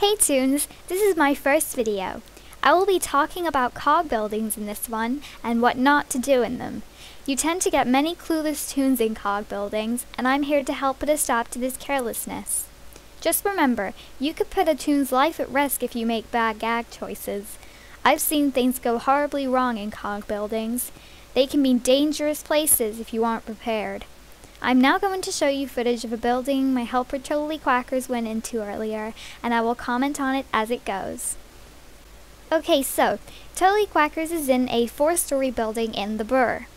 Hey Toons, this is my first video. I will be talking about cog buildings in this one and what not to do in them. You tend to get many clueless toons in cog buildings, and I'm here to help put a stop to this carelessness. Just remember, you could put a toon's life at risk if you make bad gag choices. I've seen things go horribly wrong in cog buildings. They can be dangerous places if you aren't prepared. I'm now going to show you footage of a building my helper Totally Quackers went into earlier, and I will comment on it as it goes. Okay, so, Totally Quackers is in a 4-story building in the Burr.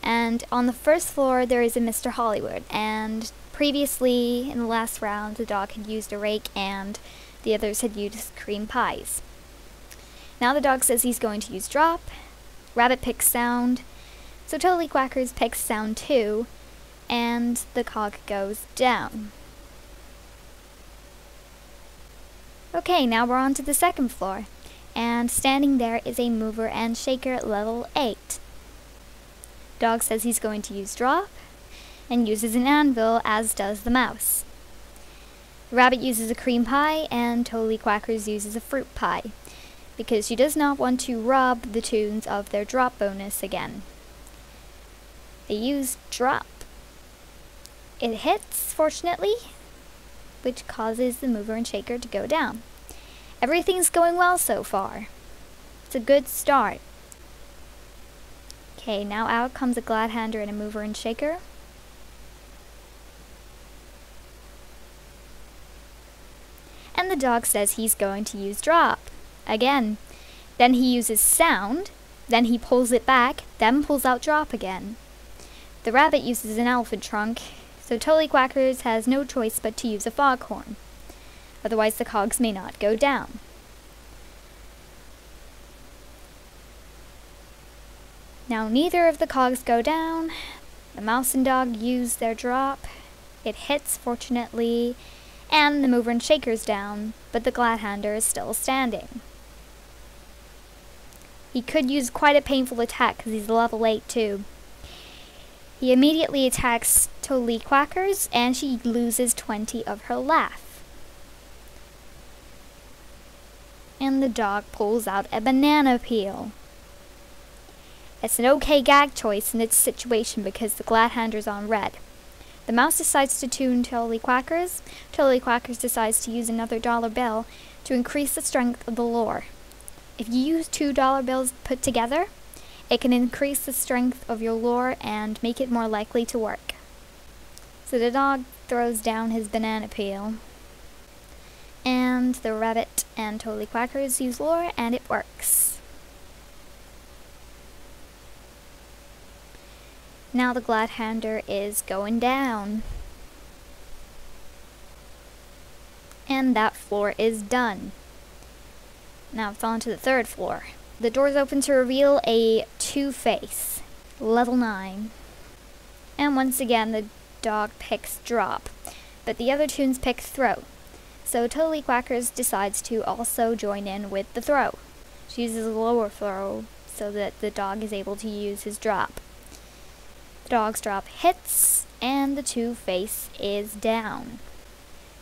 And on the first floor there is a Mr. Hollywood, and previously in the last round the dog had used a rake and the others had used cream pies. Now the dog says he's going to use drop, Rabbit picks sound, so Totally Quackers picks sound too, and the cog goes down. Okay, now we're on to the second floor, and standing there is a mover and shaker at level 8. Dog says he's going to use drop, and uses an anvil, as does the mouse. Rabbit uses a cream pie, and Totally Quackers uses a fruit pie, because she does not want to rob the toons of their drop bonus again. They use drop. It hits, fortunately, which causes the mover and shaker to go down. Everything's going well so far. It's a good start. Okay, now out comes a glad hander and a mover and shaker. And the dog says he's going to use drop. Again. Then he uses sound, then he pulls it back, then pulls out drop again. The rabbit uses an elephant trunk, so Totally Quackers has no choice but to use a foghorn. Otherwise the cogs may not go down. Now neither of the cogs go down. The mouse and dog use their drop. It hits, fortunately, and the mover and shaker's down, but the glad hander is still standing. He could use quite a painful attack because he's level 8 too. He immediately attacks Totally Quackers, and she loses 20 of her laugh. And the dog pulls out a banana peel. It's an okay gag choice in its situation because the glad hander's on red. The mouse decides to toon Totally Quackers. Totally Quackers decides to use another dollar bill to increase the strength of the lure. If you use 2 dollar bills put together, it can increase the strength of your lure and make it more likely to work. So the dog throws down his banana peel, and the rabbit and Totally Quackers use lure, and it works. Now the glad hander is going down. And that floor is done. Now it's on to the third floor. The doors open to reveal a two-face, level 9. And once again the dog picks drop, but the other toons pick throw. So Totally Quackers decides to also join in with the throw. She uses a lower throw so that the dog is able to use his drop. The dog's drop hits, and the two-face is down.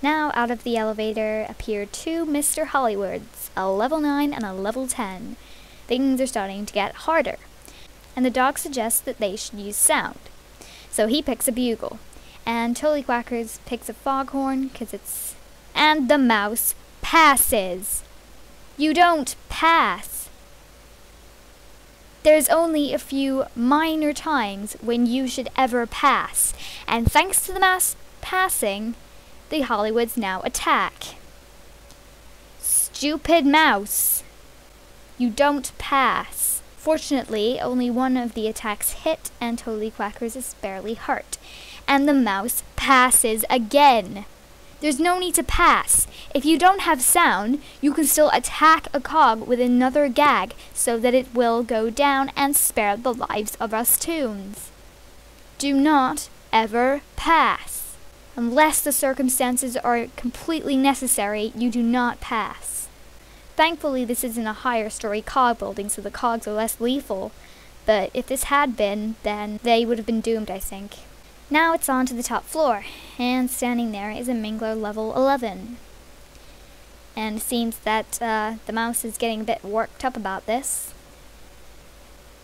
Now out of the elevator appear 2 Mr. Hollywoods, a level 9 and a level 10. Things are starting to get harder, and the dog suggests that they should use sound. So he picks a bugle, and Totally Quackers picks a foghorn, and the mouse passes. You don't pass. There's only a few minor times when you should ever pass, and thanks to the mouse passing, the Hollywoods now attack. Stupid mouse! You don't pass. Fortunately, only one of the attacks hit, and Totally Quackers is barely hurt. And the mouse passes again. There's no need to pass. If you don't have sound, you can still attack a cog with another gag so that it will go down and spare the lives of us toons. Do not ever pass. Unless the circumstances are completely necessary, you do not pass. Thankfully, this is in a higher story cog building, so the cogs are less lethal, but if this had been, then they would have been doomed, I think. Now it's on to the top floor, and standing there is a Mingler level 11. And it seems that the mouse is getting a bit worked up about this.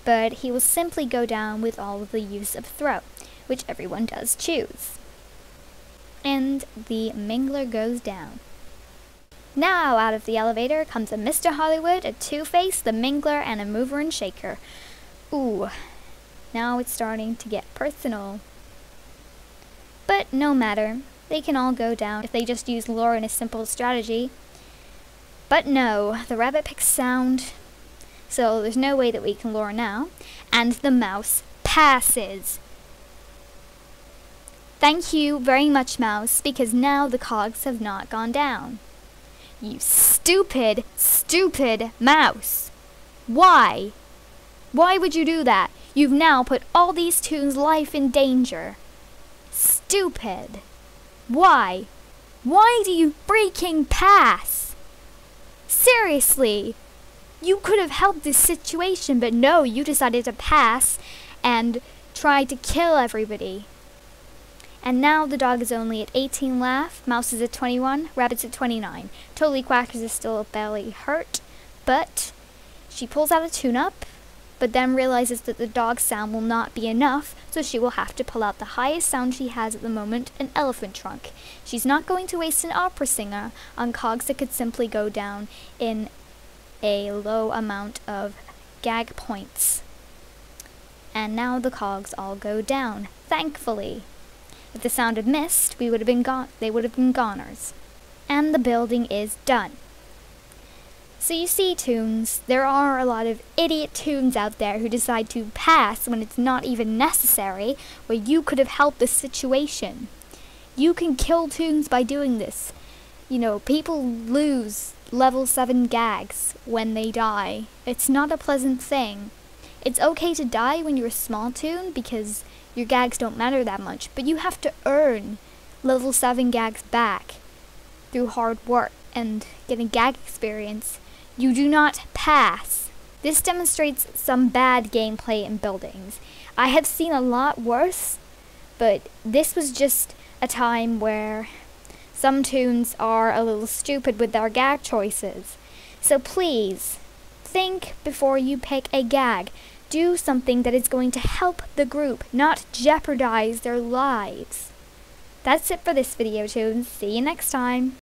But he will simply go down with all of the use of throw, which everyone does choose. And the Mingler goes down. Now out of the elevator comes a Mr. Hollywood, a Two-Face, the Mingler, and a Mover and Shaker. Ooh, now it's starting to get personal. But no matter, they can all go down if they just use lore in a simple strategy. But no, the rabbit picks sound, so there's no way that we can lure now, and the mouse passes. Thank you very much, mouse, because now the cogs have not gone down. You stupid, stupid mouse! Why? Why would you do that? You've now put all these toons' life in danger. Stupid. Why? Why do you freaking pass? Seriously. You could have helped this situation, but no, you decided to pass and try to kill everybody. And now the dog is only at 18 laugh, mouse is at 21, rabbit's at 29. Totally Quackers is still barely hurt, but she pulls out a tune-up, but then realizes that the dog sound will not be enough, so she will have to pull out the highest sound she has at the moment, an elephant trunk. She's not going to waste an opera singer on cogs that could simply go down in a low amount of gag points. And now the cogs all go down, thankfully. If the sound had missed, they would have been goners. And the building is done. So you see, toons, there are a lot of idiot toons out there who decide to pass when it's not even necessary, where you could have helped the situation. You can kill toons by doing this. You know, people lose level 7 gags when they die. It's not a pleasant thing. It's okay to die when you're a small toon because your gags don't matter that much, but you have to earn level 7 gags back through hard work and getting gag experience. You do not pass. This demonstrates some bad gameplay in buildings. I have seen a lot worse, but this was just a time where some toons are a little stupid with their gag choices. So please, think before you pick a gag. Do something that is going to help the group, not jeopardize their lives. That's it for this video, toons. See you next time.